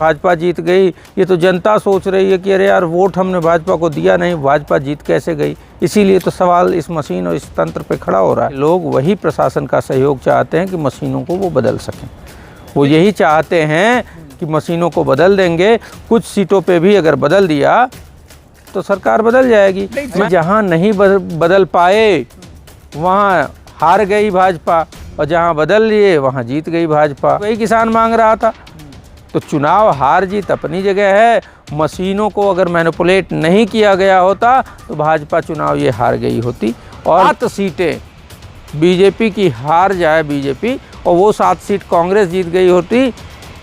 भाजपा जीत गई, ये तो जनता सोच रही है कि अरे यार वोट हमने भाजपा को दिया नहीं, भाजपा जीत कैसे गई। इसीलिए तो सवाल इस मशीन और इस तंत्र पे खड़ा हो रहा है। लोग वही प्रशासन का सहयोग चाहते हैं कि मशीनों को वो बदल सकें। वो यही चाहते हैं कि मशीनों को बदल देंगे, कुछ सीटों पे भी अगर बदल दिया तो सरकार बदल जाएगी। जहाँ नहीं बदल पाए वहाँ हार गई भाजपा, और जहाँ बदल लिए वहाँ जीत गई भाजपा। वही किसान मांग रहा था। तो चुनाव हार जीत अपनी जगह है, मशीनों को अगर मैनिपुलेट नहीं किया गया होता तो भाजपा चुनाव ये हार गई होती। और 7 सीटें बीजेपी की हार जाए बीजेपी, और वो 7 सीट कांग्रेस जीत गई होती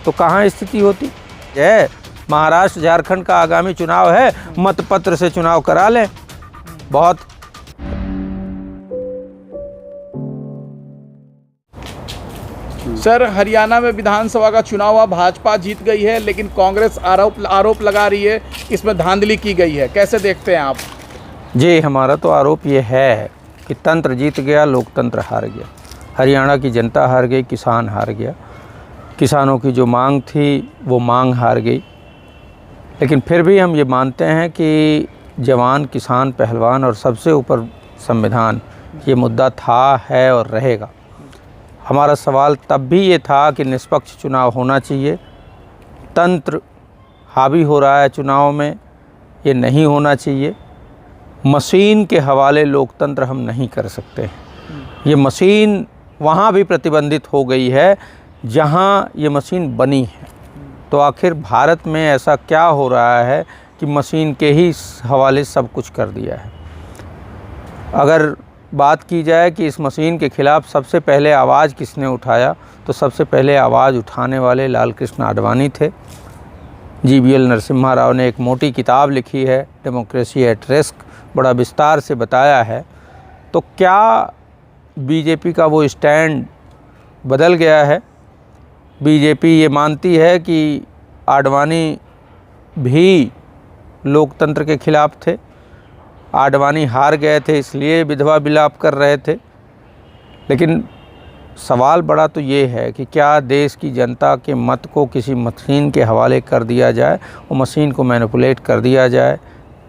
तो कहाँ स्थिति होती है। महाराष्ट्र झारखंड का आगामी चुनाव है, मतपत्र से चुनाव करा लें। बहुत सर, हरियाणा में विधानसभा का चुनाव हुआ, भाजपा जीत गई है, लेकिन कांग्रेस आरोप लगा रही है इसमें धांधली की गई है। कैसे देखते हैं आप? जी, हमारा तो आरोप ये है कि तंत्र जीत गया, लोकतंत्र हार गया। हरियाणा की जनता हार गई, किसान हार गया। किसानों की जो मांग थी वो मांग हार गई। लेकिन फिर भी हम ये मानते हैं कि जवान, किसान, पहलवान और सबसे ऊपर संविधान, ये मुद्दा था, है और रहेगा। हमारा सवाल तब भी ये था कि निष्पक्ष चुनाव होना चाहिए। तंत्र हावी हो रहा है चुनाव में, ये नहीं होना चाहिए। मशीन के हवाले लोकतंत्र हम नहीं कर सकते। ये मशीन वहाँ भी प्रतिबंधित हो गई है जहाँ ये मशीन बनी है। तो आखिर भारत में ऐसा क्या हो रहा है कि मशीन के ही हवाले सब कुछ कर दिया है। अगर बात की जाए कि इस मशीन के ख़िलाफ़ सबसे पहले आवाज़ किसने उठाया, तो सबसे पहले आवाज़ उठाने वाले लाल कृष्ण आडवाणी थे। GBL नरसिम्हा राव ने एक मोटी किताब लिखी है, डेमोक्रेसी एट रिस्क, बड़ा विस्तार से बताया है। तो क्या बीजेपी का वो स्टैंड बदल गया है? बीजेपी ये मानती है कि आडवाणी भी लोकतंत्र के ख़िलाफ़ थे, आडवाणी हार गए थे इसलिए विधवा विलाप कर रहे थे। लेकिन सवाल बड़ा तो ये है कि क्या देश की जनता के मत को किसी मशीन के हवाले कर दिया जाए, और मशीन को मैनिपुलेट कर दिया जाए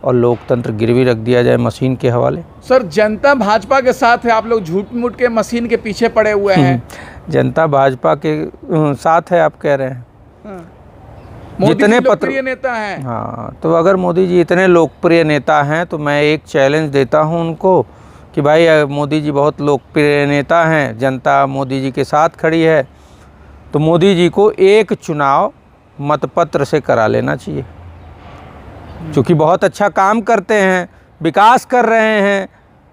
और लोकतंत्र गिरवी रख दिया जाए मशीन के हवाले? सर, जनता भाजपा के साथ है, आप लोग झूठ मूठ के मशीन के पीछे पड़े हुए हैं। जनता भाजपा के साथ है आप कह रहे हैं? जितने लोकप्रिय नेता हैं। हाँ, तो अगर मोदी जी इतने लोकप्रिय नेता हैं तो मैं एक चैलेंज देता हूं उनको कि भाई मोदी जी बहुत लोकप्रिय नेता हैं, जनता मोदी जी के साथ खड़ी है, तो मोदी जी को एक चुनाव मतपत्र से करा लेना चाहिए। क्योंकि बहुत अच्छा काम करते हैं, विकास कर रहे हैं,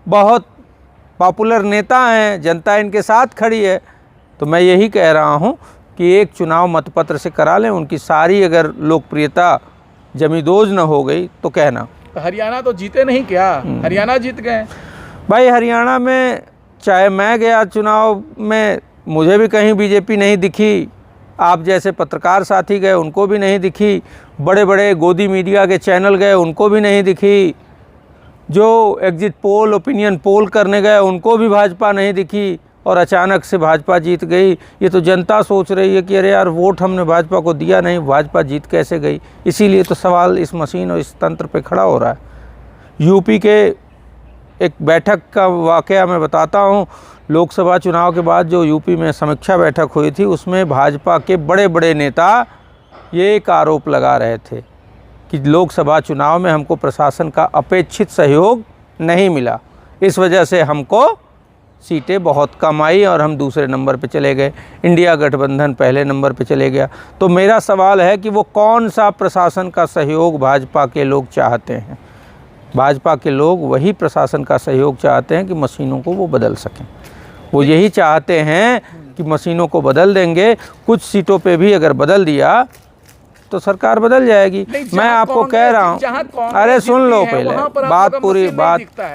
बहुत पॉपुलर नेता हैं, जनता इनके साथ खड़ी है। तो मैं यही कह रहा हूं कि एक चुनाव मतपत्र से करा लें। उनकी सारी अगर लोकप्रियता जमींदोज न हो गई तो कहना। तो हरियाणा तो जीते नहीं क्या? हरियाणा जीत गए भाई। हरियाणा में चाहे मैं गया चुनाव में, मुझे भी कहीं बीजेपी नहीं दिखी। आप जैसे पत्रकार साथी गए, उनको भी नहीं दिखी। बड़े बड़े गोदी मीडिया के चैनल गए, उनको भी नहीं दिखी। जो एग्जिट पोल, ओपिनियन पोल करने गए, उनको भी भाजपा नहीं दिखी, और अचानक से भाजपा जीत गई। ये तो जनता सोच रही है कि अरे यार वोट हमने भाजपा को दिया नहीं, भाजपा जीत कैसे गई। इसीलिए तो सवाल इस मशीन और इस तंत्र पे खड़ा हो रहा है। यूपी के एक बैठक का वाकया मैं बताता हूँ। लोकसभा चुनाव के बाद जो यूपी में समीक्षा बैठक हुई थी, उसमें भाजपा के बड़े बड़े नेता ये एक आरोप लगा रहे थे कि लोकसभा चुनाव में हमको प्रशासन का अपेक्षित सहयोग नहीं मिला, इस वजह से हमको सीटें बहुत कम आई और हम दूसरे नंबर पे चले गए। इंडिया गठबंधन पहले नंबर पे चले गया। तो मेरा सवाल है कि वो कौन सा प्रशासन का सहयोग भाजपा के लोग चाहते हैं? भाजपा के लोग वही प्रशासन का सहयोग चाहते हैं कि मशीनों को वो बदल सकें। वो यही चाहते हैं कि मशीनों को बदल देंगे, कुछ सीटों पे भी अगर बदल दिया तो सरकार बदल जाएगी। मैं आपको कह रहा हूँ, अरे सुन लो पहले,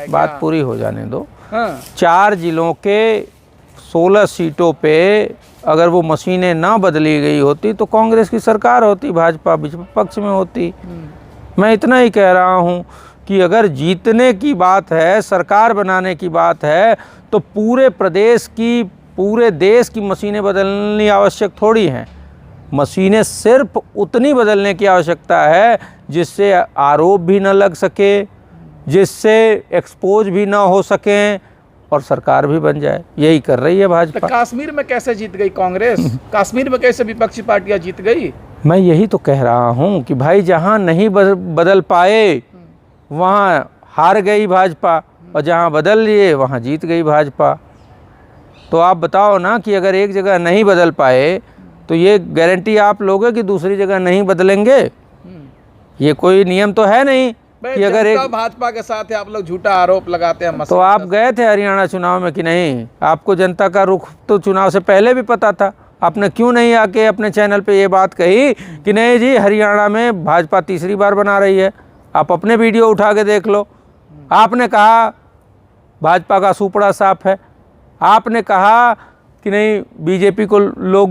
बात पूरी हो जाने दो। 4 जिलों के 16 सीटों पे अगर वो मशीनें ना बदली गई होती तो कांग्रेस की सरकार होती, भाजपा विपक्ष में होती। मैं इतना ही कह रहा हूँ कि अगर जीतने की बात है, सरकार बनाने की बात है, तो पूरे प्रदेश की, पूरे देश की मशीनें बदलनी आवश्यक थोड़ी हैं। मशीनें सिर्फ उतनी बदलने की आवश्यकता है जिससे आरोप भी न लग सके, जिससे एक्सपोज भी ना हो सकें और सरकार भी बन जाए। यही कर रही है तो भाजपा। कश्मीर में कैसे जीत गई कांग्रेस? कश्मीर में कैसे विपक्षी पार्टियां जीत गई? मैं यही तो कह रहा हूँ कि भाई जहाँ नहीं बदल पाए वहाँ हार गई भाजपा, और जहाँ बदल लिए वहाँ जीत गई भाजपा। तो आप बताओ ना कि अगर एक जगह नहीं बदल पाए तो ये गारंटी आप लोगे कि दूसरी जगह नहीं बदलेंगे? ये कोई नियम तो है नहीं कि अगर एक भाजपा के साथ है, आप लोग झूठा आरोप लगाते हैं। तो आप गए थे हरियाणा चुनाव में कि नहीं? आपको जनता का रुख तो चुनाव से पहले भी पता था। आपने क्यों नहीं आके अपने चैनल पे ये बात कही कि नहीं जी हरियाणा में भाजपा तीसरी बार बना रही है? आप अपने वीडियो उठा के देख लो। आपने कहा भाजपा का सुपड़ा साफ है, आपने कहा कि नहीं बीजेपी को लोग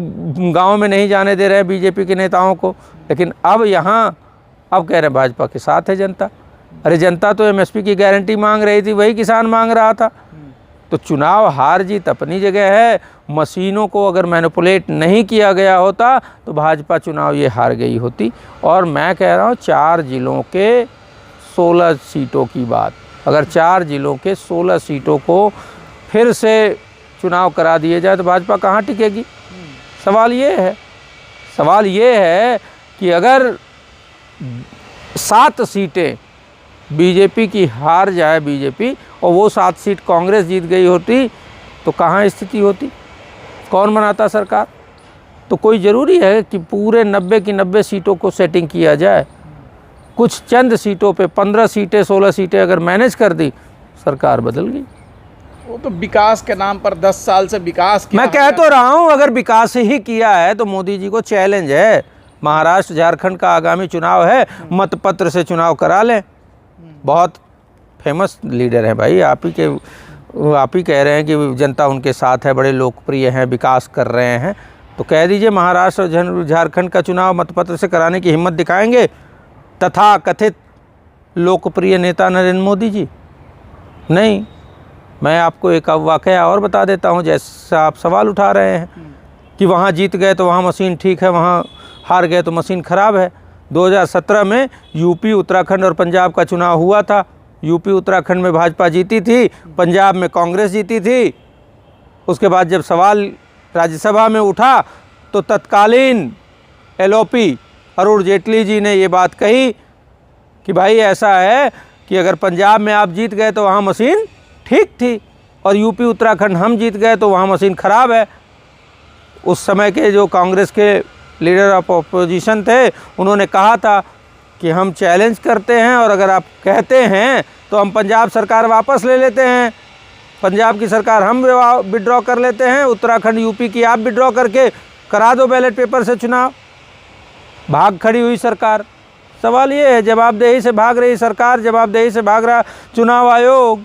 गांव में नहीं जाने दे रहे हैं, बीजेपी के नेताओं को, लेकिन अब यहाँ अब कह रहे हैं भाजपा के साथ है जनता। अरे जनता तो एमएसपी की गारंटी मांग रही थी, वही किसान मांग रहा था। तो चुनाव हार जीत अपनी जगह है, मशीनों को अगर मैनिपुलेट नहीं किया गया होता तो भाजपा चुनाव ये हार गई होती। और मैं कह रहा हूँ 4 जिलों के 16 सीटों की बात, अगर 4 जिलों के 16 सीटों को फिर से चुनाव करा दिए जाए तो भाजपा कहाँ टिकेगी? सवाल ये है कि अगर 7 सीटें बीजेपी की हार जाए बीजेपी और वो 7 सीट कांग्रेस जीत गई होती तो कहाँ स्थिति होती? कौन बनाता सरकार? तो कोई ज़रूरी है कि पूरे 90 की 90 सीटों को सेटिंग किया जाए? कुछ चंद सीटों पे 15 सीटें 16 सीटें अगर मैनेज कर दी, सरकार बदल गई। वो तो विकास के नाम पर 10 साल से विकास किया। मैं कह तो रहा हूँ अगर विकास ही किया है तो मोदी जी को चैलेंज है। महाराष्ट्र झारखंड का आगामी चुनाव है, मतपत्र से चुनाव करा लें। बहुत फेमस लीडर हैं भाई, आप ही कह रहे हैं कि जनता उनके साथ है, बड़े लोकप्रिय हैं, विकास कर रहे हैं। तो कह दीजिए महाराष्ट्र और झारखंड का चुनाव मतपत्र से कराने की हिम्मत दिखाएंगे तथा कथित लोकप्रिय नेता नरेंद्र मोदी जी? नहीं। मैं आपको एक वाकया और बता देता हूं, जैसा आप सवाल उठा रहे हैं कि वहाँ जीत गए तो वहाँ मशीन ठीक है, वहाँ हार गए तो मशीन ख़राब है। 2017 में यूपी, उत्तराखंड और पंजाब का चुनाव हुआ था। यूपी उत्तराखंड में भाजपा जीती थी, पंजाब में कांग्रेस जीती थी। उसके बाद जब सवाल राज्यसभा में उठा तो तत्कालीन एलओपी अरुण जेटली जी ने ये बात कही कि भाई ऐसा है कि अगर पंजाब में आप जीत गए तो वहाँ मशीन ठीक थी और यूपी उत्तराखंड हम जीत गए तो वहाँ मशीन ख़राब है। उस समय के जो कांग्रेस के लीडर ऑफ अपोजिशन थे उन्होंने कहा था कि हम चैलेंज करते हैं और अगर आप कहते हैं तो हम पंजाब सरकार वापस ले लेते हैं, पंजाब की सरकार हम विड्रॉ कर लेते हैं, उत्तराखंड यूपी की आप विड्रॉ करके करा दो बैलेट पेपर से चुनाव। भाग खड़ी हुई सरकार। सवाल ये है, जवाबदेही से भाग रही सरकार, जवाबदेही से भाग रहा चुनाव आयोग।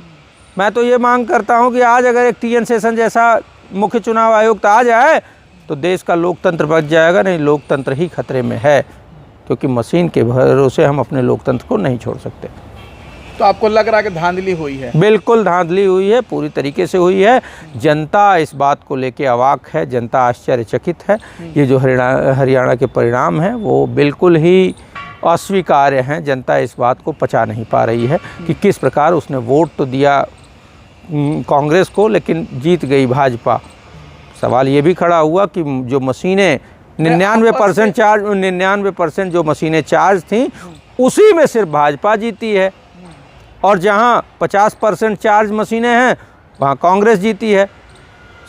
मैं तो ये मांग करता हूँ कि आज अगर एक टीएन शेषन जैसा मुख्य चुनाव आयुक्त आ जाए तो देश का लोकतंत्र बच जाएगा। नहीं, लोकतंत्र ही खतरे में है, क्योंकि मशीन के भरोसे हम अपने लोकतंत्र को नहीं छोड़ सकते। तो आपको लग रहा है कि धांधली हुई है? बिल्कुल धांधली हुई है, पूरी तरीके से हुई है। जनता इस बात को लेके अवाक है, जनता आश्चर्यचकित है। ये जो हरियाणा के परिणाम हैं वो बिल्कुल ही अस्वीकार्य हैं। जनता इस बात को पचा नहीं पा रही है कि किस प्रकार उसने वोट तो दिया कांग्रेस को लेकिन जीत गई भाजपा। सवाल ये भी खड़ा हुआ कि जो मशीनें 99% जो मशीनें चार्ज थीं उसी में सिर्फ भाजपा जीती है, और जहां 50% चार्ज मशीनें हैं वहां कांग्रेस जीती है।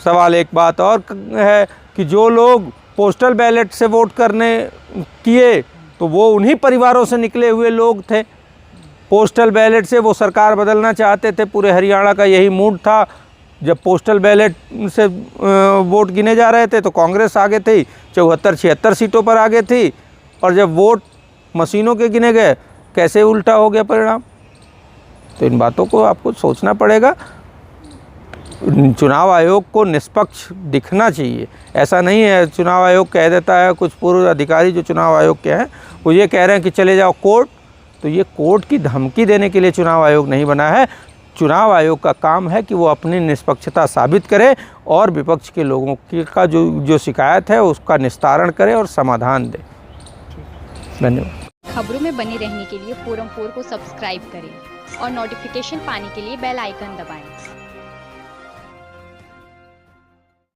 सवाल एक बात और है कि जो लोग पोस्टल बैलेट से वोट करने किए तो वो उन्हीं परिवारों से निकले हुए लोग थे। पोस्टल बैलेट से वो सरकार बदलना चाहते थे, पूरे हरियाणा का यही मूड था। जब पोस्टल बैलेट से वोट गिने जा रहे थे तो कांग्रेस आगे थी, 74-76 सीटों पर आगे थी, और जब वोट मशीनों के गिने गए कैसे उल्टा हो गया परिणाम। तो इन बातों को आपको सोचना पड़ेगा। चुनाव आयोग को निष्पक्ष दिखना चाहिए। ऐसा नहीं है चुनाव आयोग कह देता है, कुछ पूर्व अधिकारी जो चुनाव आयोग के हैं वो ये कह रहे हैं कि चले जाओ कोर्ट, तो ये कोर्ट की धमकी देने के लिए चुनाव आयोग नहीं बना है। चुनाव आयोग का काम है कि वो अपनी निष्पक्षता साबित करे और विपक्ष के लोगों की का जो शिकायत है उसका निस्तारण करे और समाधान दे। धन्यवाद। खबरों में बने रहने के लिए फोरम 4 को सब्सक्राइब करें और नोटिफिकेशन पाने के लिए बेल आइकन दबाएं।